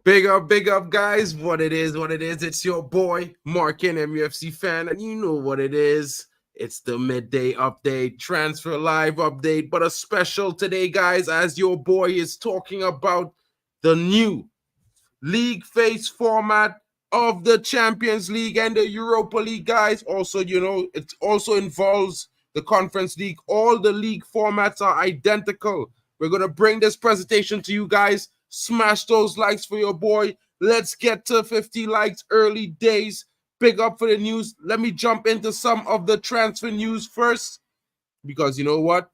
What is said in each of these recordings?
Big up, guys. What it is. It's your boy, Markin, MUFC fan, and you know what it is. It's the midday update, transfer live update, but a special today, guys, as your boy is talking about the new league phase format of the Champions League and the Europa League, guys. Also, it also involves the Conference League. All the league formats are identical. We're going to bring this presentation to you guys. Smash those likes for your boy. Let's get to 50 likes, early days. Big up for the news. Let me jump into some of the transfer news first, because you know what?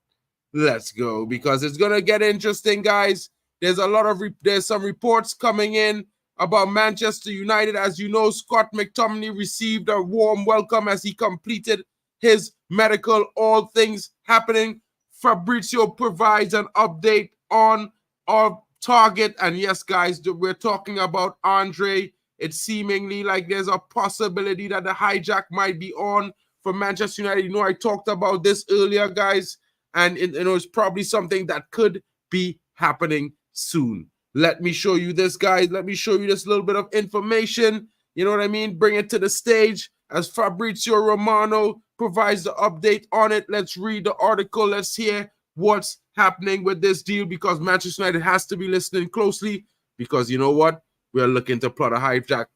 Let's go, because it's going to get interesting, guys. There's some reports coming in about Manchester United. As you know, Scott McTominay received a warm welcome as he completed his medical. All things happening. Fabrizio provides an update on our target. And yes, guys, we're talking about Andre. It's seemingly like there's a possibility that the hijack might be on for Manchester United. You know, I talked about this earlier, guys, and it's probably something that could be happening soon. Let me show you this, guys. Let me show you this little bit of information. You know what I mean? Bring it to the stage as Fabrizio Romano provides the update on it. Let's read the article. Let's hear what's happening with this deal, because Manchester United has to be listening closely, because you know what? We're looking to plot a hijack.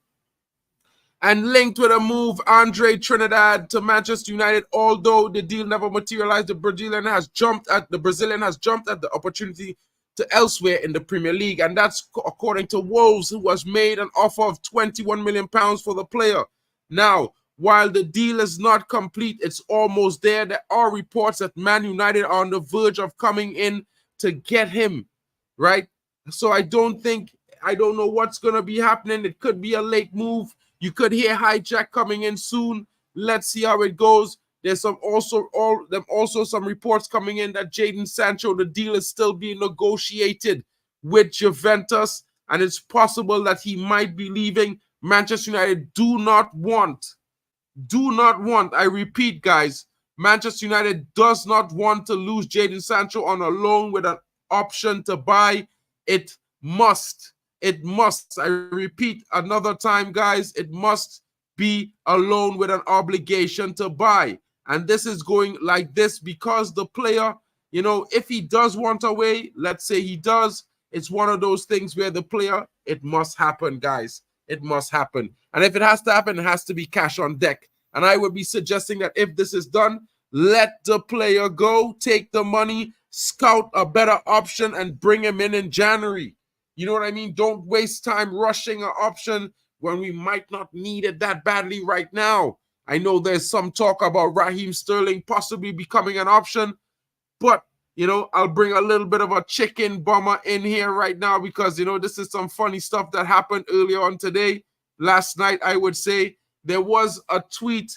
And linked with a move, Andre Trinidad to Manchester United. Although the deal never materialized, the Brazilian has jumped at the opportunity to elsewhere in the Premier League, and that's according to Wolves, who has made an offer of £21 million for the player. Now, while the deal is not complete, it's almost there. There are reports that Man United are on the verge of coming in to get him, right? So I don't know what's going to be happening. It could be a late move. You could hear hijack coming in soon. Let's see how it goes. There's also some reports coming in that Jadon Sancho, the deal is still being negotiated with Juventus, and it's possible that he might be leaving. Manchester United do not want, I repeat, guys, Manchester United does not want to lose Jadon Sancho on a loan with an option to buy. It must, I repeat another time, guys, it must be a loan with an obligation to buy. And this is going like this because the player, if he does want away, let's say he does, it's one of those things where the player, it must happen, guys. It must happen. And if it has to happen, it has to be cash on deck. And I would be suggesting that if this is done, let the player go, take the money, scout a better option, and bring him in January. You know what I mean? Don't waste time rushing an option when we might not need it that badly right now. I know there's some talk about Raheem Sterling possibly becoming an option, but, I'll bring a little bit of a chicken bomber in here right now because, this is some funny stuff that happened earlier on today. Last night, I would say, there was a tweet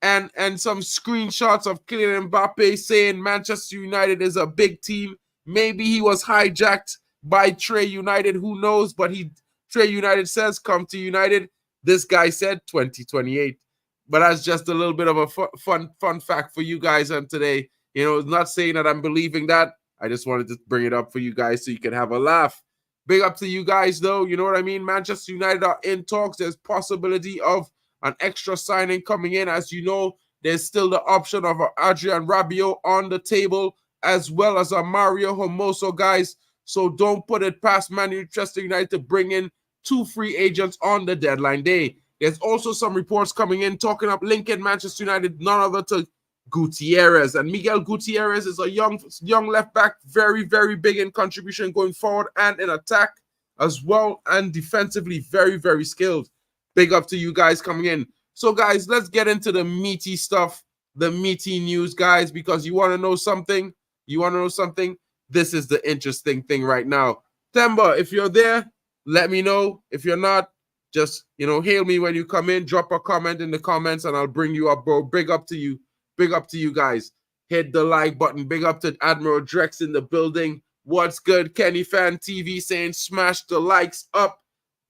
and some screenshots of Kylian Mbappe saying Manchester United is a big team. Maybe he was hijacked by Trey United, who knows, but Trey United says, come to United. This guy said 2028. But that's just a little bit of a fun fact for you guys on today. Not saying that I'm believing that. I just wanted to bring it up for you guys so you can have a laugh. Big up to you guys, though. You know what I mean? Manchester United are in talks. There's possibility of an extra signing coming in. As you know, there's still the option of Adrian Rabiot on the table, as well as a Mario Hermoso, guys. So don't put it past Manchester United to bring in 2 free agents on the deadline day. There's also some reports coming in talking up linking Manchester United, none other to Gutierrez. And Miguel Gutierrez is a young left back, very, very big in contribution going forward and in attack as well, and defensively very, very skilled. Big up to you guys coming in. So, guys, let's get into the meaty stuff, the meaty news, guys, because you want to know something? This is the interesting thing right now. Themba, if you're there, let me know. If you're not, just, hail me when you come in. Drop a comment in the comments, and I'll bring you up, bro. Big up to you. Big up to you guys. Hit the like button. Big up to Admiral Drex in the building. What's good? Kenny Fan TV saying smash the likes up.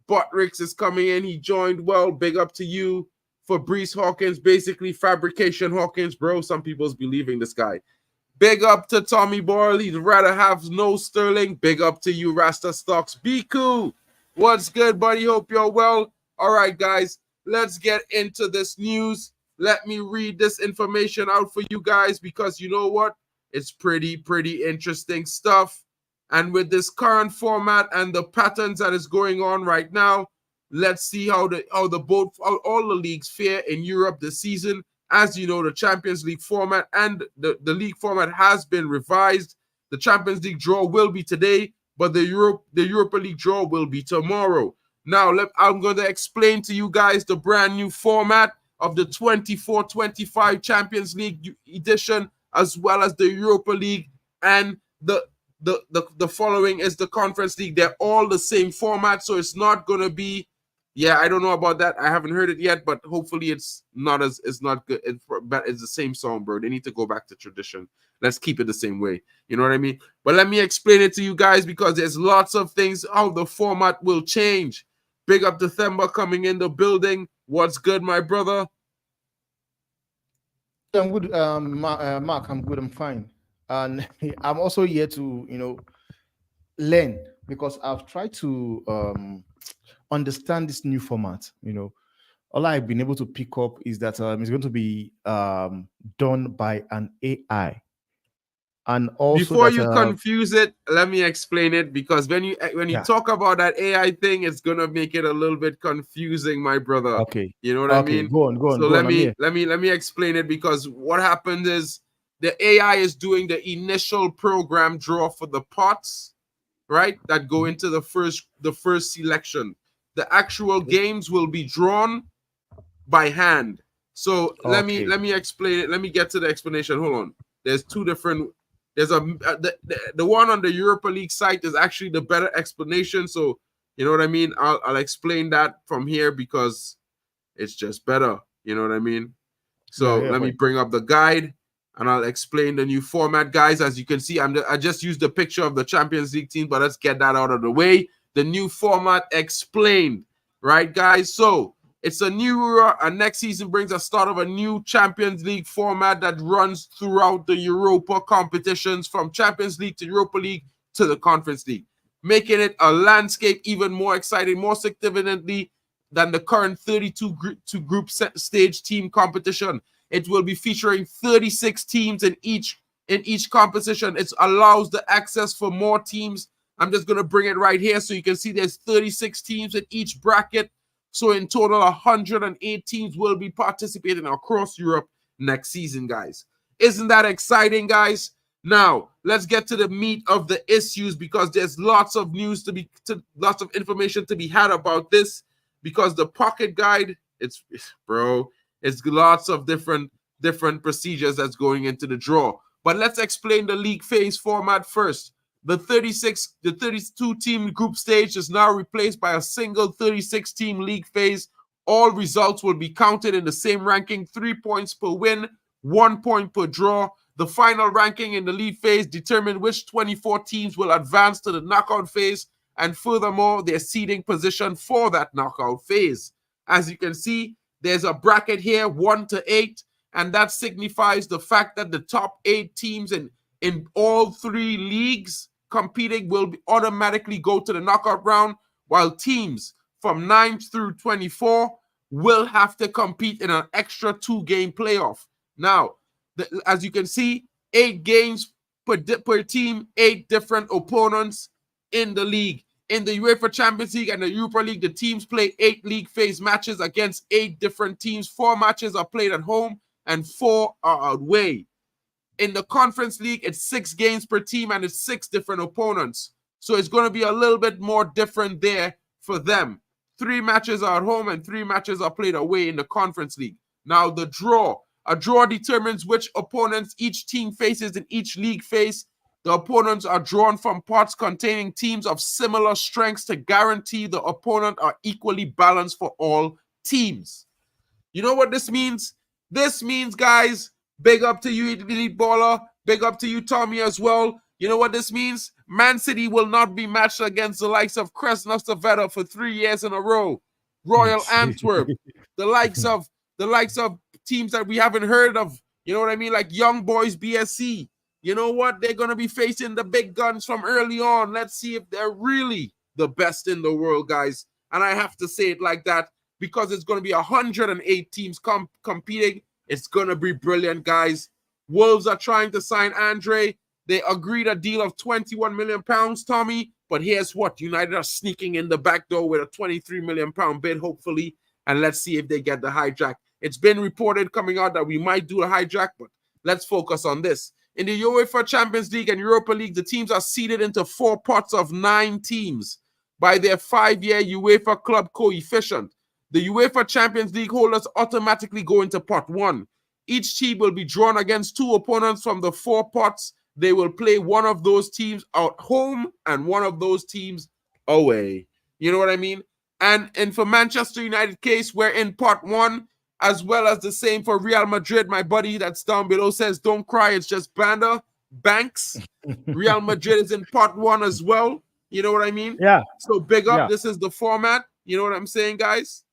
Buttricks is coming in. He joined well. Big up to you. Fabrice Hawkins, basically Fabrication Hawkins, bro. Some people's believing this guy. Big up to Tommy Boyle. He'd rather have no Sterling. Big up to you, Rasta Stocks. Be cool. What's good, buddy? Hope you're well. All right, guys, let's get into this news. Let me read this information out for you guys because you know what? It's pretty interesting stuff. And with this current format and the patterns that is going on right now, let's see how all the leagues fare in Europe this season. As you know, the Champions League format and the league format has been revised. The Champions League draw will be today, but the Europa League draw will be tomorrow. Now, I'm going to explain to you guys the brand new format of the 24-25 Champions League edition, as well as the Europa League, and the following is the Conference League. They're all the same format, so it's not going to be, yeah, I don't know about that. I haven't heard it yet, but hopefully it's not good. It's the same song, bro. They need to go back to tradition. Let's keep it the same way. You know what I mean? But let me explain it to you guys because there's lots of things how the format will change. Big up to Themba coming in the building. What's good, my brother? I'm good, Mark. I'm good. I'm fine, and I'm also here to learn because I've tried to understand this new format. All I've been able to pick up is that it's going to be done by an AI, and also Before that you confuse it, let me explain it because when you talk about that AI thing, it's gonna make it a little bit confusing, my brother. Okay. You know what I mean? Go on. So let me explain it because what happens is the AI is doing the initial program draw for the pots, right? That go into the first selection. The actual games will be drawn by hand. So let me explain it. Let me get to the explanation. Hold on. There's two different. There's the one on the Europa League site is actually the better explanation. So you know what I mean. I'll explain that from here because it's just better. You know what I mean. So let me bring up the guide and I'll explain the new format, guys. As you can see, I just used the picture of the Champions League team, but let's get that out of the way. The new format explained, right, guys? So it's a new era, and next season brings a start of a new Champions League format that runs throughout the Europa competitions, from Champions League to Europa League to the Conference League, making it a landscape even more exciting, more significantly than the current 32 group stage team competition. It will be featuring 36 teams in each competition. It allows the access for more teams. I'm just going to bring it right here so you can see there's 36 teams in each bracket. So in total, 108 teams will be participating across Europe next season, guys. Isn't that exciting, guys? Now, let's get to the meat of the issues because there's lots of news lots of information to be had about this because the pocket guide, it's lots of different procedures that's going into the draw. But let's explain the league phase format first. The 32 team group stage is now replaced by a single 36 team league phase. All results will be counted in the same ranking, 3 points per win, 1 point per draw. The final ranking in the league phase determines which 24 teams will advance to the knockout phase, and furthermore, their seeding position for that knockout phase. As you can see, there's a bracket here, 1 to 8, and that signifies the fact that the top 8 teams in all 3 leagues competing will automatically go to the knockout round, while teams from 9 through 24 will have to compete in an extra 2-game playoff. Now, as you can see, 8 games per team, 8 different opponents in the league. In the UEFA Champions League and the Europa League, the teams play 8 league phase matches against 8 different teams. 4 matches are played at home and 4 are away. In the Conference League, it's 6 games per team and it's 6 different opponents. So it's going to be a little bit more different there for them. 3 matches are at home and 3 matches are played away in the Conference League. Now, the draw. A draw determines which opponents each team faces in each league phase. The opponents are drawn from pots containing teams of similar strengths to guarantee the opponent are equally balanced for all teams. You know what this means? This means, guys, big up to you, Elite Baller. Big up to you, Tommy, as well. You know what this means? Man City will not be matched against the likes of Krasnodar for 3 years in a row. Royal Antwerp, the likes of teams that we haven't heard of. You know what I mean? Like Young Boys BSC. You know what? They're going to be facing the big guns from early on. Let's see if they're really the best in the world, guys. And I have to say it like that because it's going to be 108 teams competing. It's going to be brilliant, guys. Wolves are trying to sign Andre. They agreed a deal of £21 million, Tommy. But here's what. United are sneaking in the back door with a £23 million bid, hopefully. And let's see if they get the hijack. It's been reported coming out that we might do a hijack, but let's focus on this. In the UEFA Champions League and Europa League, the teams are seeded into 4 pots of 9 teams by their 5-year UEFA club coefficient. The UEFA Champions League holders automatically go into pot 1. Each team will be drawn against 2 opponents from the 4 pots. They will play one of those teams at home and one of those teams away. You know what I mean? And for Manchester United case, we're in pot 1, as well as the same for Real Madrid. My buddy that's down below says, don't cry, it's just banks. Real Madrid is in pot 1 as well. You know what I mean? Yeah. So big up. Yeah. This is the format. You know what I'm saying, guys?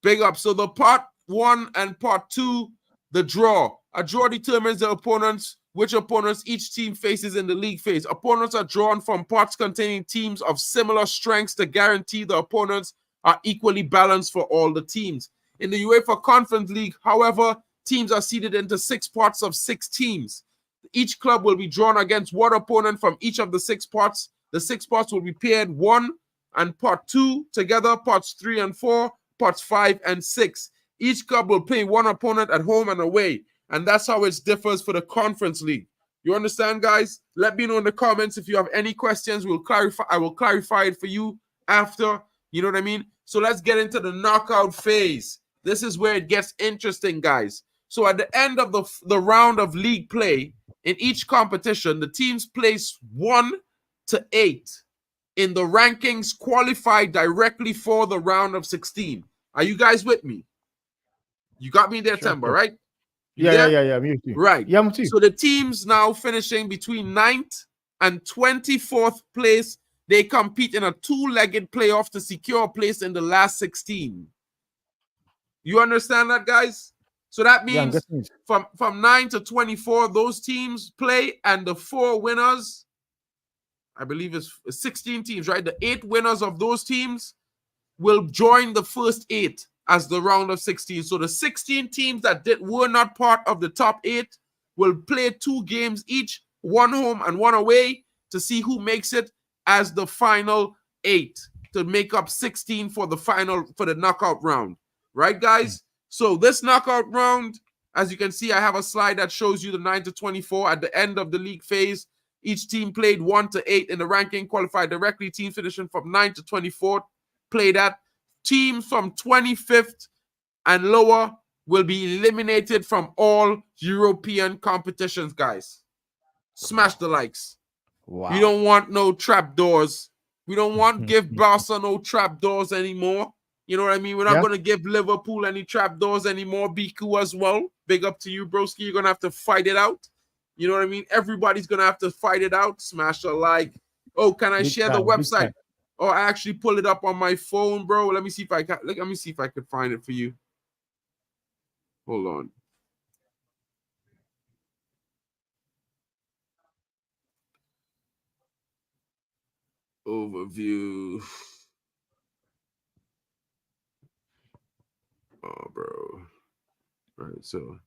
Big up. So the pot 1 and pot 2, the draw. A draw determines the opponents, which opponents each team faces in the league phase. Opponents are drawn from pots containing teams of similar strengths to guarantee the opponents are equally balanced for all the teams. In the UEFA Conference League, however, teams are seeded into 6 pots of 6 teams. Each club will be drawn against one opponent from each of the 6 pots. The 6 pots will be paired 1 and pot 2 together, pots 3 and 4, pots 5 and 6. Each club will play one opponent at home and away, and that's how it differs for the Conference League. You understand, guys? Let me know in the comments if you have any questions. We'll clarify. I will clarify it for you after. You know what I mean? So let's get into the knockout phase. This is where it gets interesting, guys. So at the end of the round of league play, in each competition, the teams placed 1 to 8 in the rankings qualified directly for the round of 16. Are you guys with me? You got me there, Sure, Temba, sure. right? Yeah. Me too. Right. Yeah, me too. So the teams now finishing between 9th and 24th place, they compete in a 2-legged playoff to secure a place in the last 16. You understand that, guys? So that means from 9 to 24, those teams play, and the 4 winners, I believe it's 16 teams, right? The 8 winners of those teams will join the first 8 as the round of 16. So the 16 teams that were not part of the top 8 will play 2 games each, 1 home and 1 away, to see who makes it as the final 8 to make up 16 for the knockout round. Right, guys? So this knockout round, as you can see, I have a slide that shows you the 9 to 24 at the end of the league phase. Each team played 1 to 8 in the ranking, qualified directly. Teams finishing from 9 to 24 play that. Teams from 25th and lower will be eliminated from all European competitions, guys. Smash the likes. Wow. We don't want no trapdoors. We don't want give Barca no trapdoors anymore. You know what I mean? We're not going to give Liverpool any trapdoors anymore. Biku as well. Big up to you, broski. You're going to have to fight it out. You know what I mean? Everybody's going to have to fight it out. Smash a like. Oh, can I share the website? Oh, I actually pull it up on my phone, bro. Let me see if I can. Let me see if I could find it for you. Hold on. Overview. Oh, bro. All right, so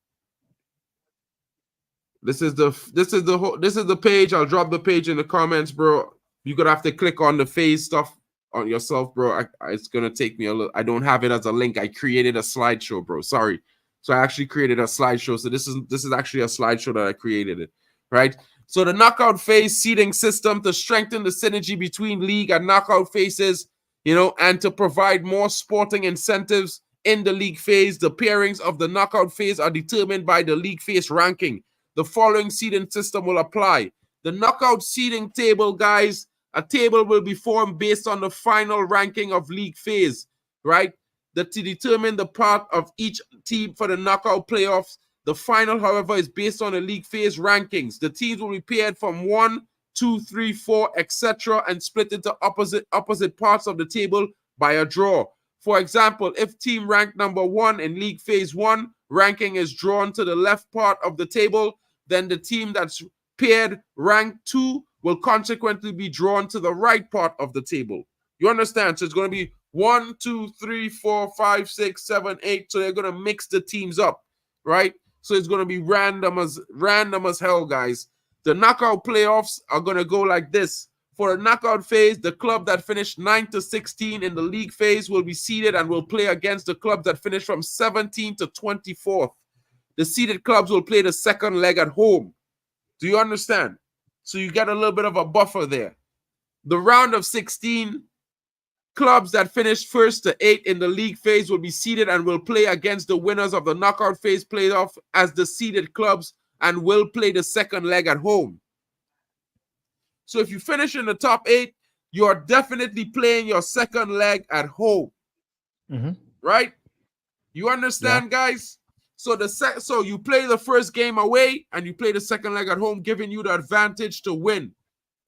this is the page. I'll drop the page in the comments, bro. You're gonna have to click on the phase stuff on yourself, bro. It's gonna take me a little. I don't have it as a link. I created a slideshow, bro. Sorry. So I actually created a slideshow. So this is actually a slideshow that I created it, right? So the knockout phase seeding system to strengthen the synergy between league and knockout phases, and to provide more sporting incentives in the league phase. The pairings of the knockout phase are determined by the league phase ranking. The following seeding system will apply. The knockout seeding table, guys, a table will be formed based on the final ranking of league phase, right? To determine the part of each team for the knockout playoffs. The final, however, is based on the league phase rankings. The teams will be paired from 1, 2, 3, 4, etc., and split into opposite parts of the table by a draw. For example, if team ranked number 1 in league phase 1, ranking is drawn to the left part of the table, then the team that's paired rank 2 will consequently be drawn to the right part of the table. You understand? So it's going to be 1, 2, 3, 4, 5, 6, 7, 8. So they're going to mix the teams up, right? So it's going to be random as hell, guys. The knockout playoffs are going to go like this. For the knockout phase, the club that finished 9 to 16 in the league phase will be seeded and will play against the clubs that finished from 17 to 24th. The seeded clubs will play the second leg at home. Do you understand? So you get a little bit of a buffer there. The round of 16 clubs that finished 1st to 8 in the league phase will be seeded and will play against the winners of the knockout phase playoff as the seeded clubs and will play the second leg at home. So if you finish in the top 8, you're definitely playing your second leg at home. Right? You understand, guys? So so you play the first game away and you play the second leg at home, giving you the advantage to win.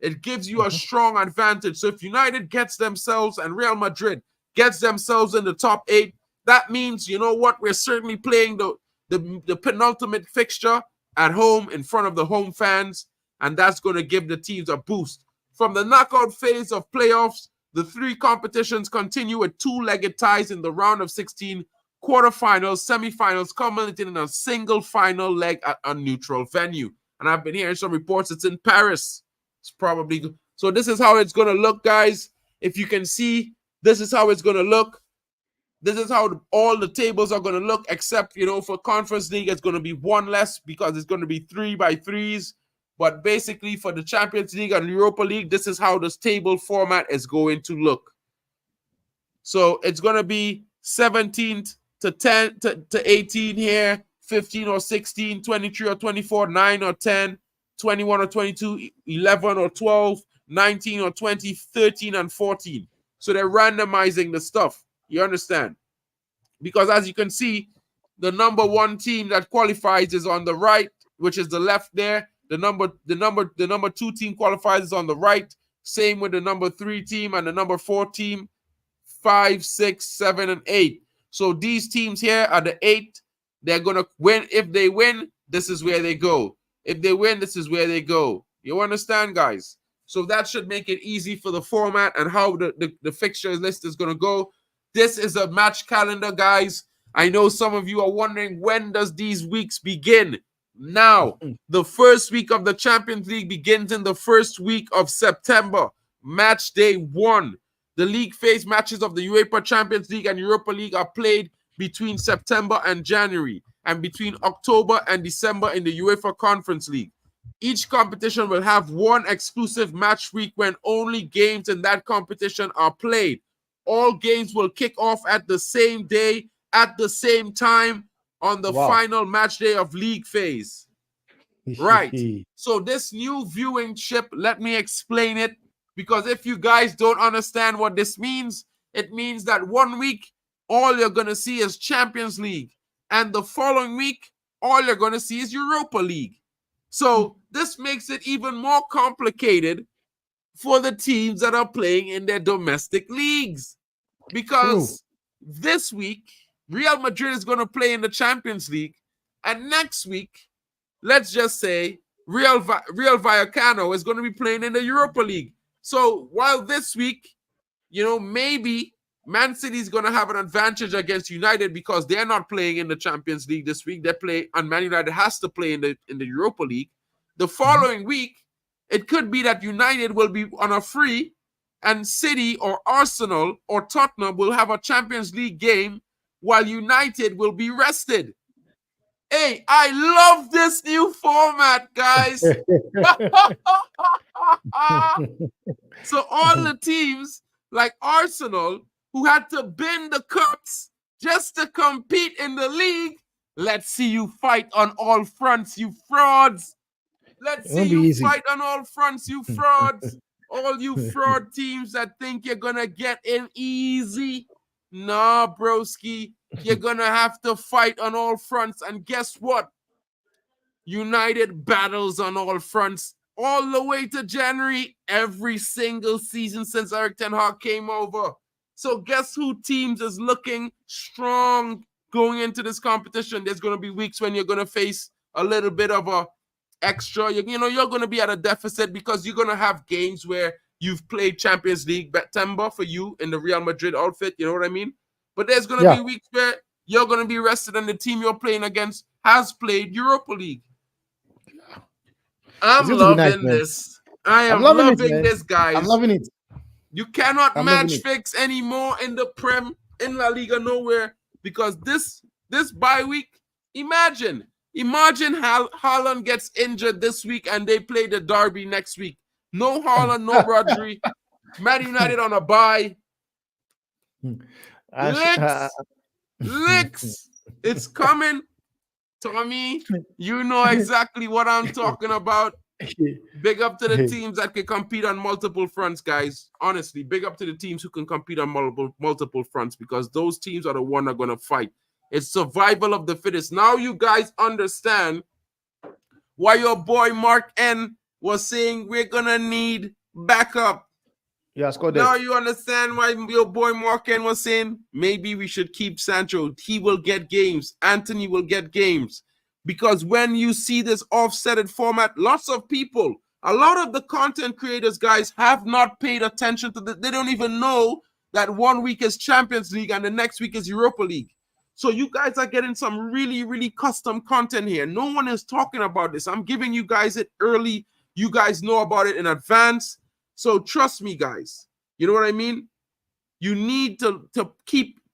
It gives you a strong advantage. So if United gets themselves and Real Madrid gets themselves in the top 8, that means, you know what, we're certainly playing the penultimate fixture at home in front of the home fans, and that's going to give the teams a boost. From the knockout phase of playoffs, the 3 competitions continue with 2-legged ties in the round of 16, quarterfinals, semifinals, culminating in a single final leg at a neutral venue. And I've been hearing some reports it's in Paris. It's probably good. So this is how it's going to look, guys. If you can see, this is how it's going to look. This is how all the tables are going to look, except, you know, for Conference League, it's going to be 1 less because it's going to be 3x3s. But basically, for the Champions League and Europa League, this is how this table format is going to look. So it's going to be 17th to 10 to 18 here, 15 or 16, 23 or 24, 9 or 10, 21 or 22, 11 or 12, 19 or 20, 13 and 14. So they're randomizing the stuff. You understand? Because as you can see, the number 1 team that qualifies is on the right, which is the left there. The number 2 team qualifies is on the right. Same with the number 3 team and the number 4 team, 5, 6, 7, and 8. So these teams here are the 8. They're going to win. If they win, this is where they go. If they win, this is where they go. You understand, guys? So that should make it easy for the format and how the fixture list is going to go. This is a match calendar, guys. I know some of you are wondering, when does these weeks begin? Now, the first week of the Champions League begins in the first week of September. Match day 1. The league phase matches of the UEFA Champions League and Europa League are played between September and January, and between October and December in the UEFA Conference League. Each competition will have 1 exclusive match week when only games in that competition are played. All games will kick off at the same day, at the same time, on the final match day of league phase. Right. So this new viewing chip, let me explain it, because if you guys don't understand what this means, it means that 1 week, all you're going to see is Champions League. And the following week, all you're going to see is Europa League. So this makes it even more complicated for the teams that are playing in their domestic leagues. Because this week, Real Madrid is going to play in the Champions League. And next week, let's just say Real Vallecano is going to be playing in the Europa League. So while this week, you know, maybe Man City is going to have an advantage against United because they're not playing in the Champions League this week. They play, and Man United has to play in the Europa League. The following week, it could be that United will be on a free, and City or Arsenal or Tottenham will have a Champions League game while United will be rested. Hey, I love this new format, guys. So all the teams like Arsenal, who had to bend the cups just to compete in the league, let's see you fight on all fronts, you frauds. Let's see you fight on all fronts, you frauds. All you fraud teams that think you're going to get in easy. Nah, broski. You're going to have to fight on all fronts. And guess what? United battles on all fronts all the way to January every single season since Eric Ten Hag came over. So guess who teams is looking strong going into this competition? There's going to be weeks when you're going to face a little bit of a extra. You're going to be at a deficit because you're going to have games where you've played Champions League September for you in the Real Madrid outfit. You know what I mean? But there's going to be weeks where you're going to be rested and the team you're playing against has played Europa League. I'm loving this. I am loving this, guys. I'm loving it. You cannot match fix anymore in the Prem, in La Liga, nowhere, because this bye week, imagine Haaland gets injured this week and they play the derby next week. No Haaland, no Rodri. Man United on a bye. Licks. It's coming. Tommy, you know exactly what I'm talking about. Big up to the teams that can compete on multiple fronts, guys. Honestly, big up to the teams who can compete on multiple fronts, because those teams are the one that are going to fight. It's survival of the fittest. Now you guys understand why your boy Mark N was saying we're going to need backup. Yeah, now you understand why your boy Mark N was saying maybe we should keep Sancho. He will get games. Anthony will get games. Because when you see this offsetted format, lots of people, a lot of the content creators, guys, have not paid attention to They don't even know that 1 week is Champions League and the next week is Europa League. So you guys are getting some really, really custom content here. No one is talking about this. I'm giving you guys it early. You guys know about it in advance. So trust me, guys. You know what I mean? You need to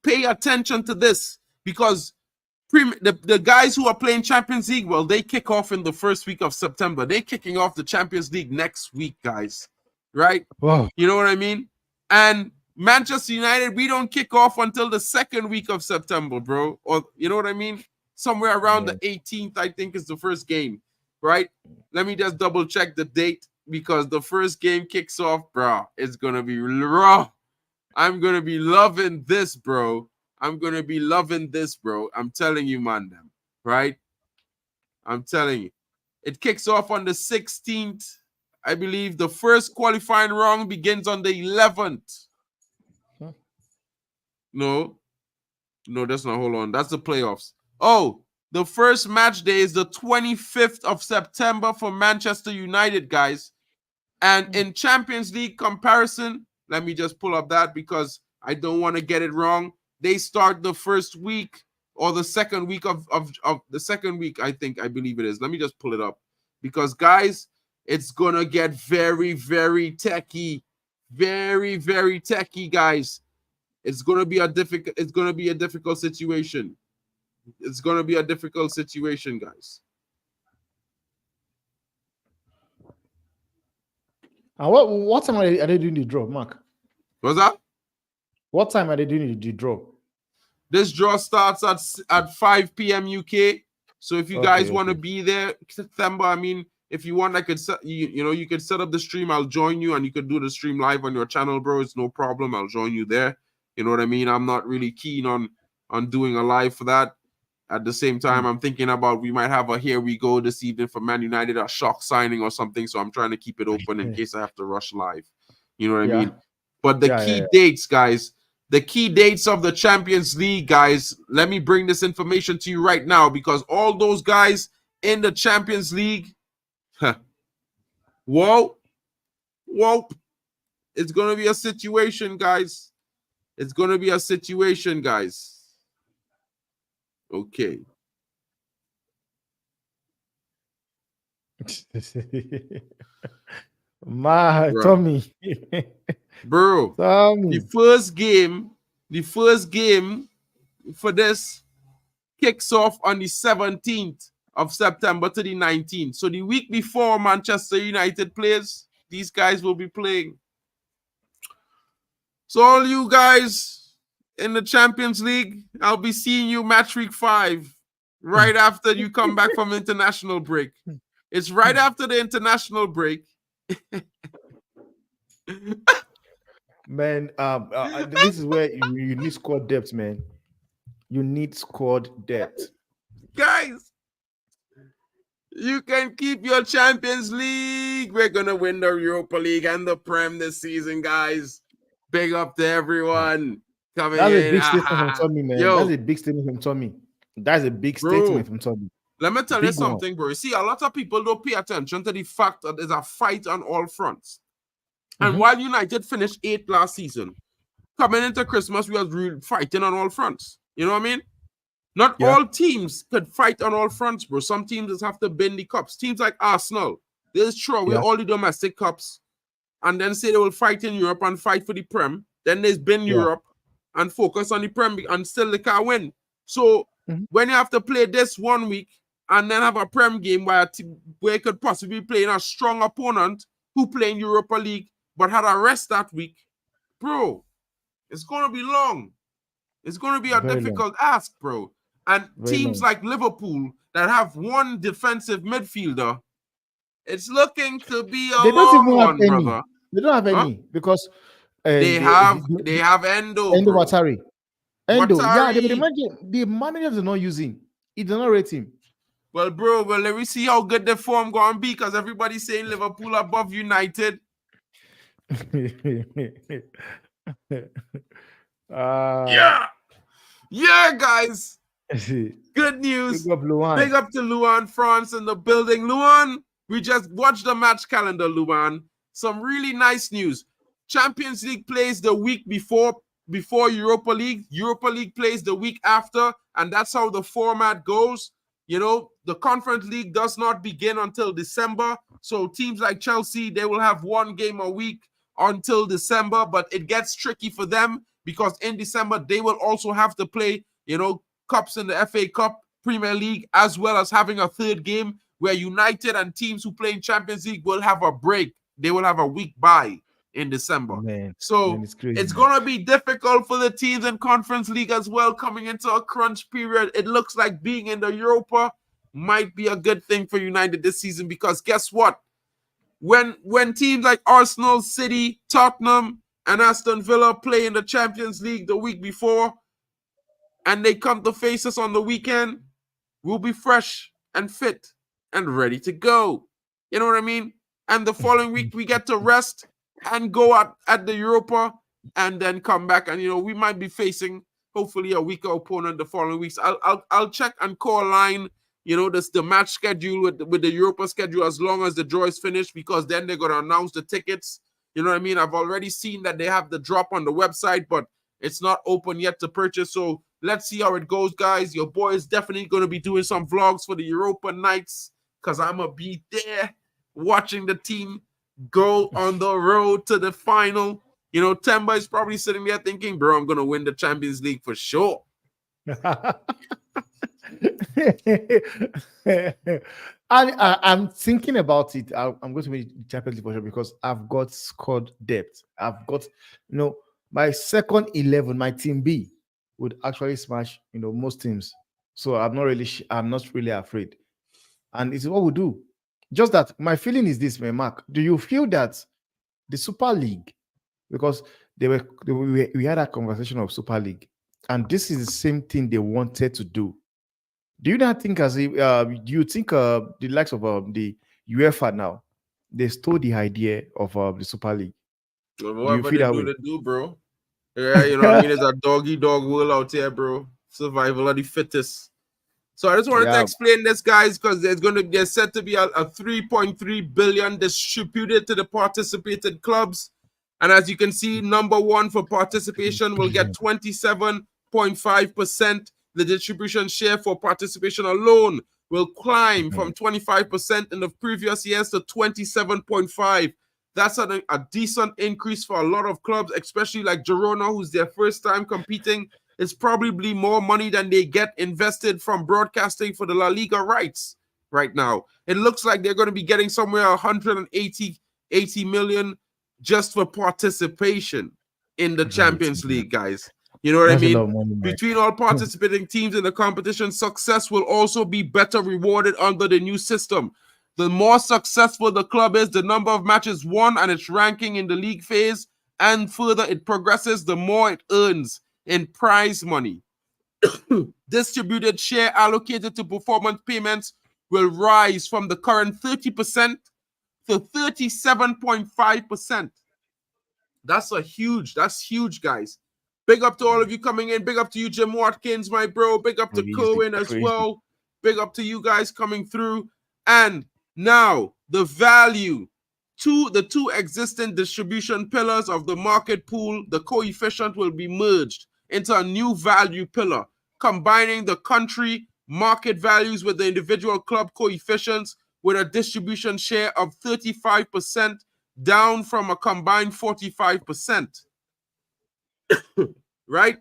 pay attention to this, because the guys who are playing Champions League, well, they kick off in the first week of September. They're kicking off the Champions League next week, guys. Right? Wow. You know what I mean? And Manchester United, we don't kick off until the second week of September, bro. Or you know what I mean? Somewhere around the 18th, I think, is the first game. Right? Let me just double check the date, because the first game kicks off, bro. It's going to be raw. I'm going to be loving this, bro. I'm going to be loving this, bro. I'm telling you, man, them, right? I'm telling you. It kicks off on the 16th. I believe the first qualifying round begins on the 11th. Huh? No, that's not. Hold on. That's the playoffs. Oh, the first match day is the 25th of September for Manchester United, guys. And in Champions League comparison, let me just pull up that because I don't want to get it wrong. They start the first week or the second week of the second week, I believe it is. Let me just pull it up, because, guys, it's going to get very, very techy. Very, very techy, guys. It's going to be a difficult situation. It's going to be a difficult situation, guys. And what time are they doing the draw, Mark? What's that? What time are they doing the draw? This draw starts at 5 p.m. UK. So if you guys want to be there, September, I mean, if you want, I could you could set up the stream. I'll join you, and you could do the stream live on your channel, bro. It's no problem. I'll join you there. You know what I mean? I'm not really keen on doing a live for that. At the same time, I'm thinking about we might have a here we go this evening for Man United, a shock signing or something. So I'm trying to keep it open in case I have to rush live. You know what I mean? But the key dates, guys, the key dates of the Champions League, guys, let me bring this information to you right now, because all those guys in the Champions League, whoa, it's going to be a situation, guys. It's going to be a situation, guys. Okay. Tommy. Bro, Tommy. the first game for this kicks off on the 17th of September to the 19th. So the week before Manchester United plays, these guys will be playing. So all you guys in the Champions League, I'll be seeing you match week 5 right after you come back from international break. It's right after the international break. Man, this is where you need squad depth, man. You need squad depth. Guys, you can keep your Champions League. We're going to win the Europa League and the Prem this season, guys. Big up to everyone. That's a big statement from Tommy, man. That's a big statement from Tommy. That's a big statement from Tommy. Let me tell you Big one. something, bro. You see, a lot of people don't pay attention to the fact that there's a fight on all fronts. And while United finished 8th last season, coming into Christmas, we were fighting on all fronts. You know what I mean? Not all teams could fight on all fronts, bro. Some teams just have to bend the cups. Teams like Arsenal, they'll throw away all the domestic cups and then say they will fight in Europe and fight for the Prem. Then there's been Europe and focus on the Prem and still they can't win. So when you have to play this 1 week and then have a Prem game where you could possibly play in a strong opponent who play in Europa League but had a rest that week, bro, it's going to be long. It's going to be a difficult ask, bro. And teams like Liverpool that have one defensive midfielder, it's looking to be a long one, brother. They don't have any because they have Endo. Endo Watari. Endo, yeah, the managers are not using. He does not rate him. Well, bro, let me see how good the form going to be because everybody's saying Liverpool above United. Yeah, guys. Good news. Big up to Luan, France in the building. Luan, we just watched the match calendar, Luan. Some really nice news. Champions League plays the week before Europa League. Europa League plays the week after, and that's how the format goes. You know, the Conference League does not begin until December. So teams like Chelsea, they will have one game a week until December, but it gets tricky for them because in December, they will also have to play, you know, cups in the FA Cup, Premier League, as well as having a third game where United and teams who play in Champions League will have a break. They will have a week bye in December. It's going to be difficult for the teams in Conference League as well coming into a crunch period. It looks like being in the Europa might be a good thing for United this season because guess what? When teams like Arsenal, City, Tottenham, and Aston Villa play in the Champions League the week before, and they come to face us on the weekend, we'll be fresh and fit and ready to go. You know what I mean? And the following week, we get to rest and go at the Europa and then come back. And, you know, we might be facing, hopefully, a weaker opponent the following weeks. I'll check and co-align, you know, the match schedule with the Europa schedule as long as the draw is finished because then they're going to announce the tickets. You know what I mean? I've already seen that they have the drop on the website, but it's not open yet to purchase. So let's see how it goes, guys. Your boy is definitely going to be doing some vlogs for the Europa nights because I'm going to be there watching the team go on the road to the final. You know, Temba is probably sitting there thinking, bro, I'm going to win the Champions League for sure. I'm thinking about it. I'm going to win the Champions League for sure because I've got squad depth. I've got, you know, my second 11, my team B would actually smash, you know, most teams. So I'm not really afraid. And it's what we do. Just that my feeling is this, man, Mark. Do you feel that the Super League, because we had a conversation of Super League, and this is the same thing they wanted to do. Do you not think do you think the likes of the UEFA now, they stole the idea of the Super League? Well, do you feel that way? Do, bro? Yeah, you know what I mean? It's a dog world out here, bro. Survival of the fittest. So I just wanted to explain this, guys, because there's said to be a 3.3 billion distributed to the participated clubs. And as you can see, number one for participation will get 27.5%. The distribution share for participation alone will climb from 25% in the previous years to 27.5%. That's a decent increase for a lot of clubs, especially like Girona, who's their first time competing. It's probably more money than they get invested from broadcasting for the La Liga rights right now. It looks like they're going to be getting somewhere 180 million just for participation in the Champions League, guys. You know what I mean? Money, between all participating teams in the competition, success will also be better rewarded under the new system. The more successful the club is, the number of matches won and its ranking in the league phase, and further it progresses, the more it earns in prize money. Distributed share allocated to performance payments will rise from the current 30% to 37.5%. That's huge, guys. Big up to all of you coming in. Big up to you, Jim Watkins, my bro. Big up to Kerwin as well. Big up to you guys coming through. And now the value to the two existing distribution pillars of the market pool, the coefficient will be merged into a new value pillar, combining the country market values with the individual club coefficients with a distribution share of 35%, down from a combined 45%. Right?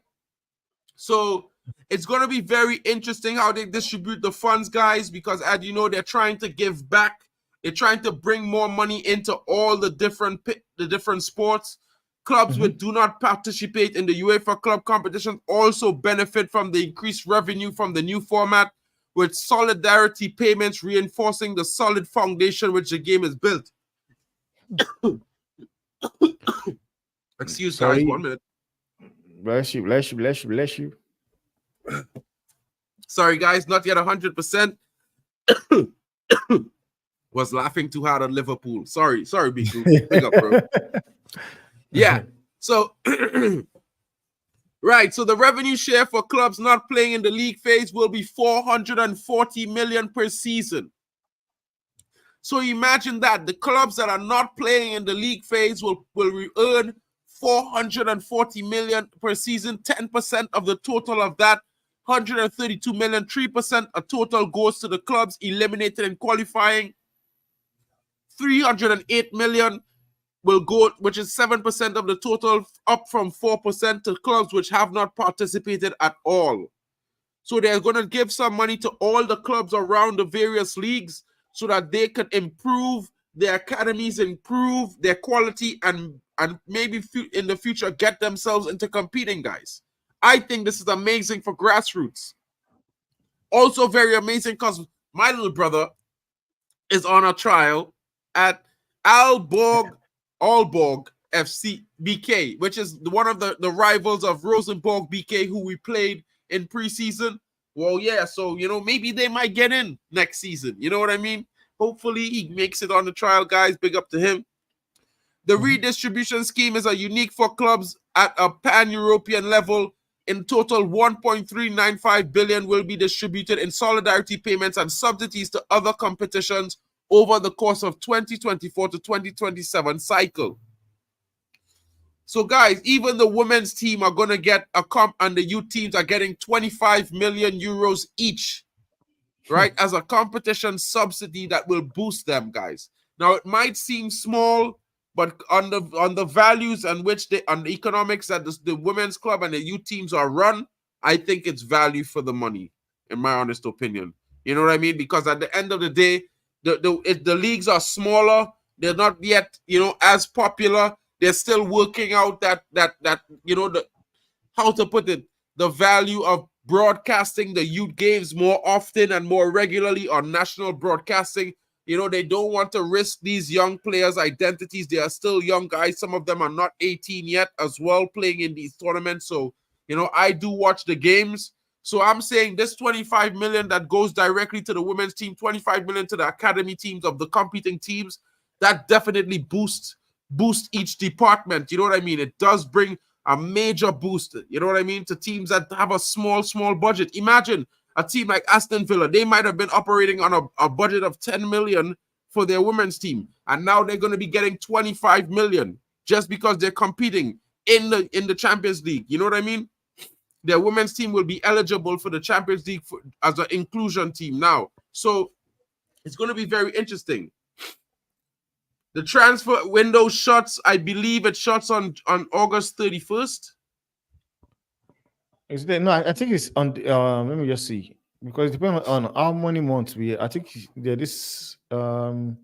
So it's going to be very interesting how they distribute the funds, guys, because as you know, they're trying to give back. They're trying to bring more money into all the different sports. Clubs which do not participate in the UEFA club competition also benefit from the increased revenue from the new format, with solidarity payments reinforcing the solid foundation which the game is built. Excuse guys, 1 minute. Bless you. Sorry, guys, not yet 100%. Was laughing too hard on Liverpool. Sorry, Biku. Big up, bro. Yeah. So, right. So the revenue share for clubs not playing in the league phase will be 440 million per season. So imagine that the clubs that are not playing in the league phase will earn 440 million per season. 10% of the total of that, 132 million, 3% a total goes to the clubs eliminated in qualifying. 308 million will go, which is 7% of the total, up from 4% to clubs which have not participated at all. So they're going to give some money to all the clubs around the various leagues so that they can improve their academies, improve their quality, and maybe in the future get themselves into competing, guys. I think this is amazing for grassroots. Also very amazing because my little brother is on a trial at Aalborg FC BK, which is one of the rivals of Rosenborg BK, who we played in preseason. Well, yeah, so, you know, maybe they might get in next season. You know what I mean? Hopefully he makes it on the trial, guys. Big up to him. The redistribution scheme is a unique for clubs at a pan-European level. In total, 1.395 billion will be distributed in solidarity payments and subsidies to other competitions over the course of 2024 to 2027 cycle. So, guys, even the women's team are going to get a comp, and the youth teams are getting 25 million euros each, right, as a competition subsidy that will boost them, guys. Now, it might seem small, but on the values on which on the economics that the women's club and the youth teams are run, I think it's value for the money, in my honest opinion. You know what I mean? Because at the end of the day, the leagues are smaller. They're not yet, you know, as popular. They're still working out that you know, how to put it, the value of broadcasting the youth games more often and more regularly on national broadcasting. You know, they don't want to risk these young players' identities. They are still young guys. Some of them are not 18 yet as well, playing in these tournaments. So, you know, I do watch the games. So I'm saying this 25 million that goes directly to the women's team, 25 million to the academy teams of the competing teams, that definitely boosts each department. You know what I mean? It does bring a major boost, you know what I mean, to teams that have a small budget. Imagine a team like Aston Villa. They might have been operating on a budget of 10 million for their women's team, and now they're going to be getting 25 million just because they're competing in the Champions League. You know what I mean? Their women's team will be eligible for the Champions League as an inclusion team now. So it's going to be very interesting. The transfer window shuts, I believe it shuts on August 31st. Is there, no, I think it's on. Let me just see, because it depends on how many months we. I think there is. Okay,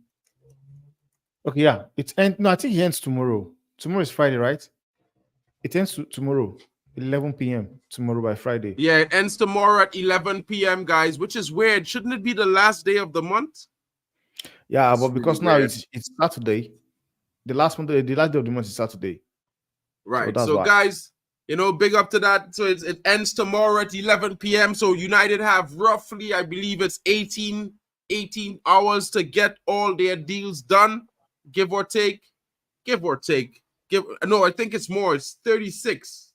yeah, it ends. No, I think it ends tomorrow. Tomorrow is Friday, right? It ends tomorrow, 11 p.m. tomorrow by Friday. Yeah, it ends tomorrow at 11 p.m., guys, which is weird. Shouldn't it be the last day of the month? Yeah, but because really now it's Saturday, the last day of the month is Saturday. Right. So guys, you know, big up to that. So it ends tomorrow at 11 p.m. So United have roughly, I believe it's 18 hours to get all their deals done, give or take. No, I think it's more. It's 36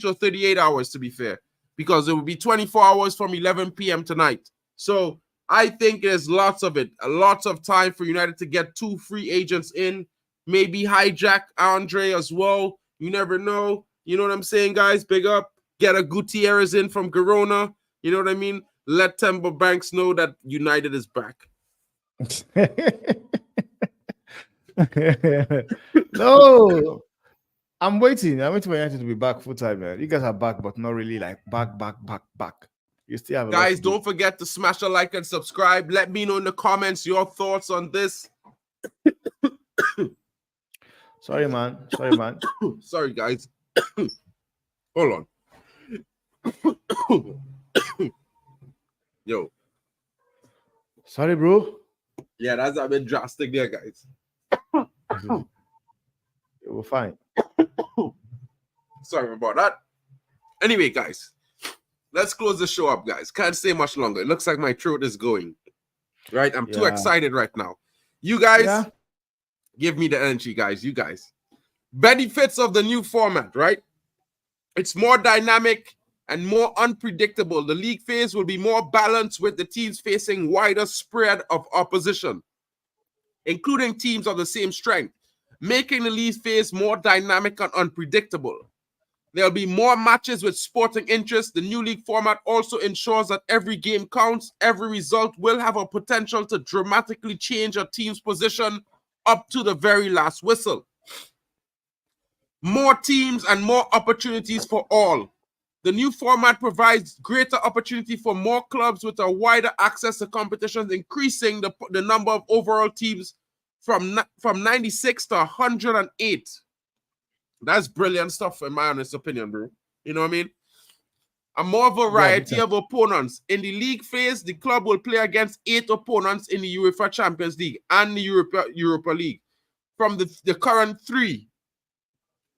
or 38 hours, to be fair, because it will be 24 hours from 11 p.m. tonight. So I think there's lots of it, lots of time for United to get 2 free agents in, maybe hijack Andre as well. You never know. You know what I'm saying, guys? Big up. Get a Gutierrez in from Girona. You know what I mean? Let Timber Banks know that United is back. No, I'm waiting. I'm waiting for United to be back full time, man. You guys are back, but not really like back. You still have a guys. lot to Don't forget to smash a like and subscribe. Let me know in the comments your thoughts on this. Sorry, man. Sorry, guys. Hold on. Yo. Sorry, bro. Yeah, that's a bit drastic there, guys. We're fine. Sorry about that. Anyway, guys, let's close the show up, guys. Can't stay much longer. It looks like my throat is going. Right? I'm too excited right now. You guys, give me the energy, guys. You guys. Benefits of the new format, right? It's more dynamic and more unpredictable. The league phase will be more balanced with the teams facing wider spread of opposition, including teams of the same strength, making the league phase more dynamic and unpredictable. There'll be more matches with sporting interest. The new league format also ensures that every game counts. Every result will have a potential to dramatically change a team's position up to the very last whistle. More teams and more opportunities for all. The new format provides greater opportunity for more clubs with a wider access to competitions, increasing the number of overall teams from 96 to 108. That's brilliant stuff, in my honest opinion, bro. You know what I mean? A more variety of opponents. In the league phase, the club will play against 8 opponents in the UEFA Champions League and the Europa League from the current 3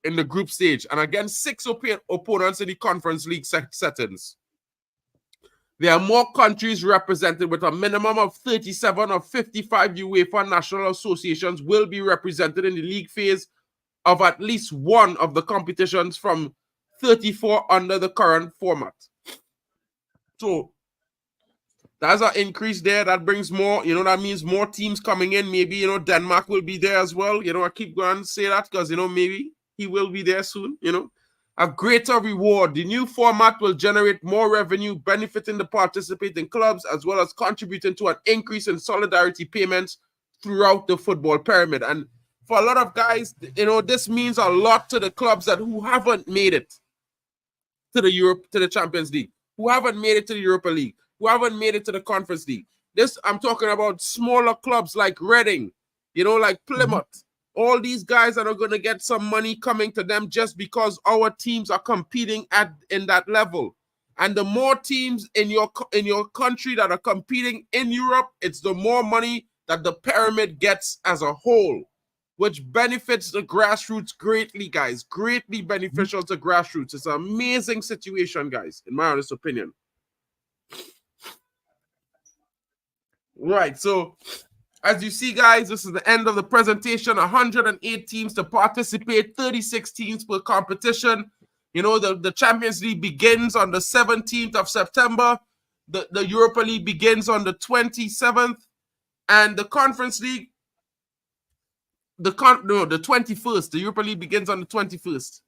in the group stage, and against 6 opponents in the Conference League settings. There are more countries represented, with a minimum of 37 of 55 UEFA national associations will be represented in the league phase of at least one of the competitions from 34 under the current format. So that's an increase there. That brings more, that means more teams coming in. Maybe, Denmark will be there as well. I keep going to say that because, maybe he will be there soon, A greater reward. The new format will generate more revenue, benefiting the participating clubs, as well as contributing to an increase in solidarity payments throughout the football pyramid. And for a lot of guys, this means a lot to the clubs who haven't made it to the Champions League, who haven't made it to the Europa League, who haven't made it to the Conference League. I'm talking about smaller clubs like Reading, like Plymouth. All these guys are going to get some money coming to them just because our teams are competing in that level. And the more teams in your country that are competing in Europe, it's the more money that the pyramid gets as a whole, which benefits the grassroots greatly, guys. Greatly beneficial to grassroots. It's an amazing situation, guys, in my honest opinion. Right, so as you see, guys, this is the end of the presentation. 108 teams to participate, 36 teams per competition. The Champions League begins on the 17th of September. The Europa League begins on the 27th. And the Conference League, the 21st. The Europa League begins on the 21st.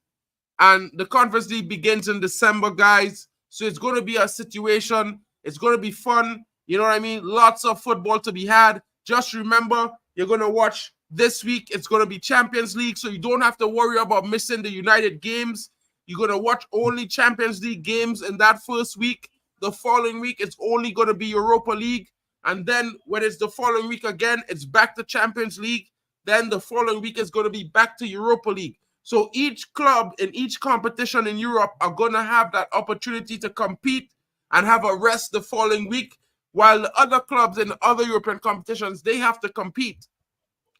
And the Conference League begins in December, guys. So it's going to be a situation. It's going to be fun. You know what I mean? Lots of football to be had. Just remember, you're going to watch this week. It's going to be Champions League, so you don't have to worry about missing the United games. You're going to watch only Champions League games in that first week. The following week, it's only going to be Europa League. And then when it's the following week again, it's back to Champions League. Then the following week is going to be back to Europa League. So each club in each competition in Europe are going to have that opportunity to compete and have a rest the following week, while the other clubs in other European competitions, they have to compete.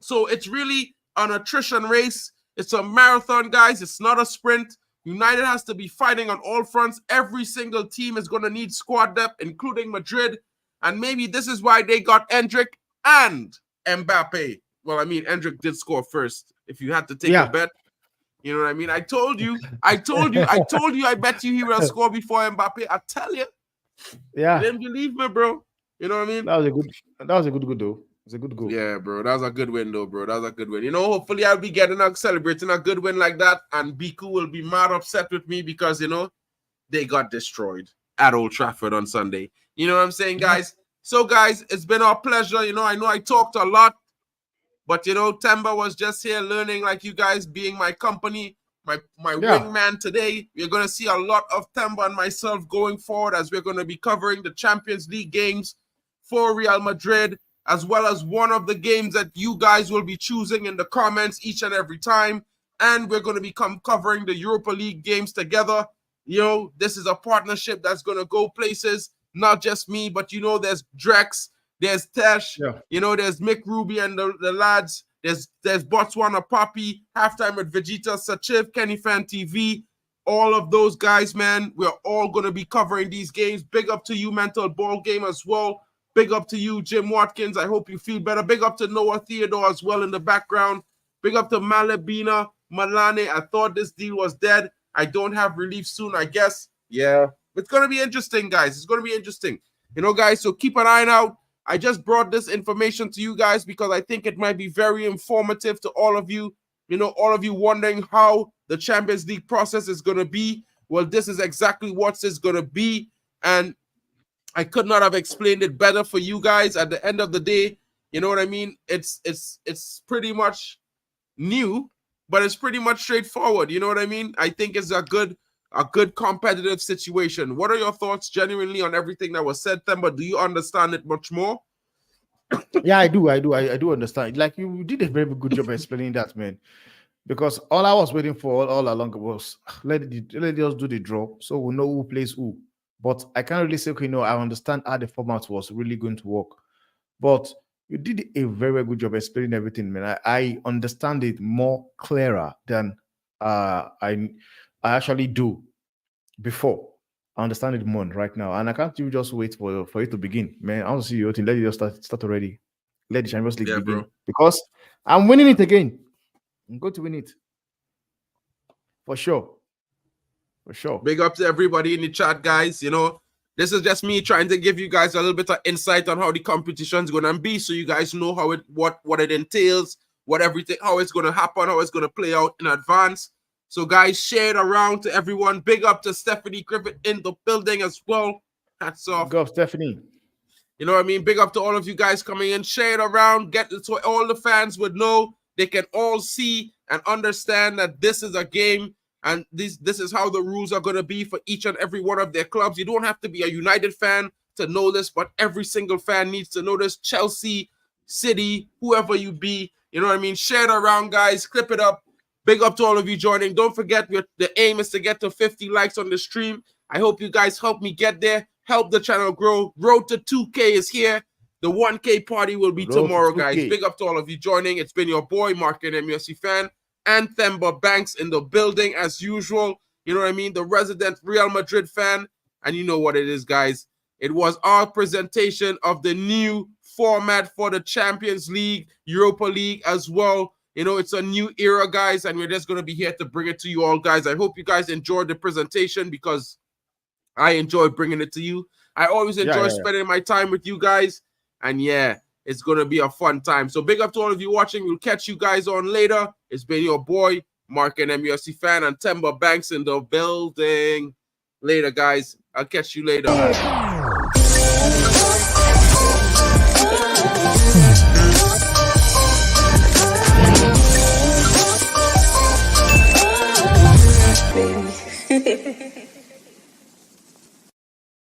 So it's really an attrition race. It's a marathon, guys. It's not a sprint. United has to be fighting on all fronts. Every single team is going to need squad depth, including Madrid. And maybe this is why they got Endrick and Mbappe. Well, I mean, Endrick did score first. If you had to take a bet, you know what I mean? I told you, I bet you he will score before Mbappe. I tell you. Yeah. You didn't believe me, bro. You know what I mean? That was a good though. It's a good goal. Yeah, bro. That was a good win, though, bro. That was a good win. You know, hopefully I'll be celebrating a good win like that, and Biku will be mad upset with me because, you know, they got destroyed at Old Trafford on Sunday. You know what I'm saying, guys? So, guys, it's been our pleasure. You know I talked a lot, but, you know, Temba was just here learning, like you guys, being my company, my wingman today. You're going to see a lot of Temba and myself going forward as we're going to be covering the Champions League games for Real Madrid, as well as one of the games that you guys will be choosing in the comments each and every time. And we're going to be covering the Europa League games together. You know, this is a partnership that's going to go places. Not just me, but, you know, there's Drex, there's Tesh, you know, there's Mick Ruby and the lads. There's Botswana Poppy, Halftime with Vegeta, Sachiv, Kenny Fan TV. All of those guys, man, we're all going to be covering these games. Big up to you, Mental Ball Game, as well. Big up to you, Jim Watkins. I hope you feel better. Big up to Noah Theodore as well in the background. Big up to Malabina Malane. I thought this deal was dead. I don't have relief soon, I guess. Yeah. It's going to be interesting, guys. It's going to be interesting. You know, guys, so keep an eye out. I just brought this information to you guys because I think it might be very informative to all of you. You know, all of you wondering how the Champions League process is going to be. Well, this is exactly what it's going to be. And I could not have explained it better for you guys. At the end of the day, you know what I mean? It's pretty much new, but it's pretty much straightforward. You know what I mean? I think it's a good competitive situation. What are your thoughts genuinely on everything that was said, Themba? Do you understand it much more? Yeah, I do understand. Like, you did a very good job explaining that, man. Because all I was waiting for all along was let us do the draw so we'll know who plays who. But I can't really say, okay, no, I understand how the format was really going to work. But you did a very good job explaining everything, man. I understand it more clearer than I actually do before. I understand it more right now. And I can't even just wait for it to begin, man. I want to see your team. Let it just start already. Let the Champions League begin. Bro. Because I'm winning it again. I'm going to win it. For sure. For sure. Big up to everybody in the chat, guys. You know, this is just me trying to give you guys a little bit of insight on how the competition is going to be, so you guys know how what it entails, how it's going to happen, how it's going to play out in advance. So, guys, share it around to everyone. Big up to Stephanie Griffith in the building as well. Hats off. Go, Stephanie. You know what I mean? Big up to all of you guys coming in. Share it around. Get it so all the fans would know. They can all see and understand that this is a game. And this is how the rules are going to be for each and every one of their clubs. You don't have to be a United fan to know this, but every single fan needs to know this. Chelsea, City, whoever you be, you know what I mean? Share it around, guys. Clip it up. Big up to all of you joining. Don't forget, the aim is to get to 50 likes on the stream. I hope you guys help me get there. Help the channel grow. Road to 2K is here. The 1K party will be tomorrow, guys. Big up to all of you joining. It's been your boy, Mark, an MUFC fan. And Themba Banks in the building as usual. You know what I mean? The resident Real Madrid fan. And you know what it is, guys. It was our presentation of the new format for the Champions League, Europa League as well. You know, it's a new era, guys, and we're just going to be here to bring it to you all, guys. I hope you guys enjoyed the presentation because I enjoy bringing it to you. I always enjoy spending my time with you guys. And yeah, it's going to be a fun time. So big up to all of you watching. We'll catch you guys on later. It's been your boy, Mark, an MUFC fan, and Themba Banks in the building. Later, guys. I'll catch you later. Baby.